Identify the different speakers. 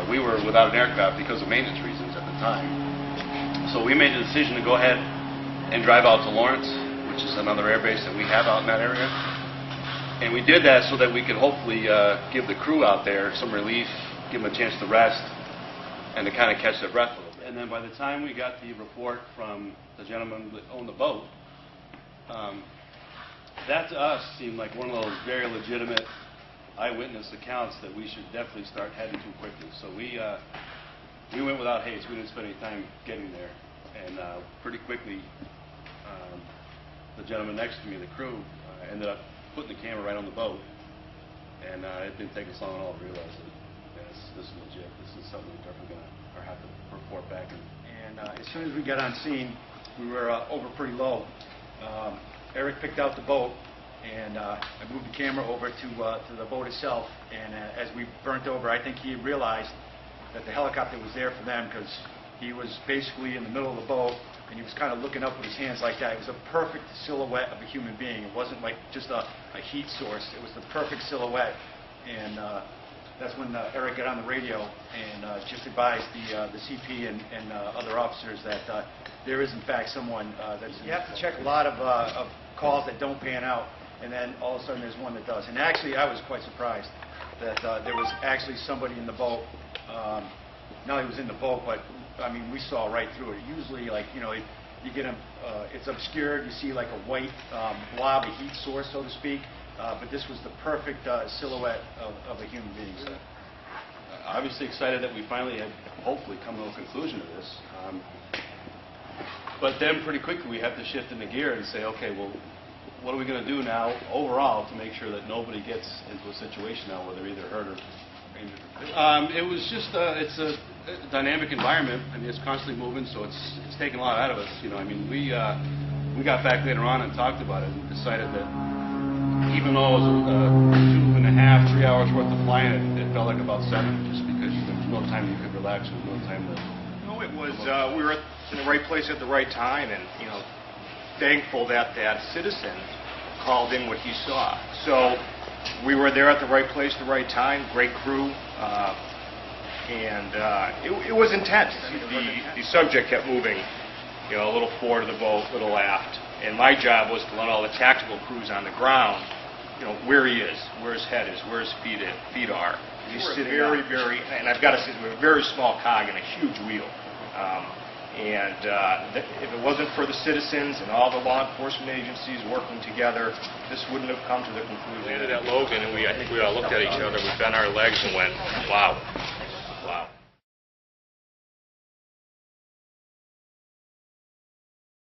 Speaker 1: We were without an aircraft because of maintenance reasons at the time. So we made the decision to go ahead and drive out to Lawrence, which is another air base that we have out in that area. And we did that so that we could hopefully give the crew out there some relief, give them a chance to rest, and to kind of catch their breath a little bit. And then by the time we got the report from the gentleman that owned the boat, that to us seemed like one of those very legitimate eyewitness accounts that we should definitely start heading to quickly. So we went without haste. We didn't spend any time getting there. And pretty quickly, the gentleman next to me, the crew, ended up putting the camera right on the boat. And it didn't take us long at all to realize that this is legit. This is something we're definitely going to have to report back.
Speaker 2: And as soon as we got on scene, we were over pretty low. Eric picked out the boat, and I moved the camera over to the boat itself. And as we burnt over, I think he realized that the helicopter was there for them, because he was basically in the middle of the boat, and he was kind of looking up with his hands like that. It was a perfect silhouette of a human being. It wasn't like just a heat source. It was the perfect silhouette. And that's when Eric got on the radio and just advised the CP and other officers that there is in fact someone that's... You have to check a lot of calls that don't pan out, and then all of a sudden there's one that does. And actually I was quite surprised that there was actually somebody in the boat. Not only was in the boat, but I mean we saw right through it. Usually, like, you know, you get it's obscured, you see like a white blob, a heat source, so to speak. But this was the perfect silhouette of a human being. So.
Speaker 1: Obviously excited that we finally had hopefully come to a conclusion to this. But then pretty quickly we have to shift into gear and say, okay, well, what are we going to do now overall to make sure that nobody gets into a situation now where they're either hurt or injured? It was just, it's a dynamic environment. I mean, it's constantly moving, so it's taking a lot out of us. You know, I mean, we got back later on and talked about it and decided that even though it was 2.5, 3 hours worth of flying, it felt like about 7, just because there was no time you could relax, there was no time to...
Speaker 3: No, it was, we were in the right place at the right time, and, you know, thankful that that citizen called in what he saw. So we were there at the right place, the right time, great crew, and it was intense. The subject kept moving, you know, a little forward of the boat, a little aft. And my job was to let all the tactical crews on the ground, you know, where he is, where his head is, where his feet are. He's sitting very, and I've got to say, we're a very small cog in a huge wheel. If it wasn't for the citizens and all the law enforcement agencies working together, this wouldn't have come to the conclusion.
Speaker 4: We landed at Logan, and I think we all looked at each other, we bent our legs and went, wow.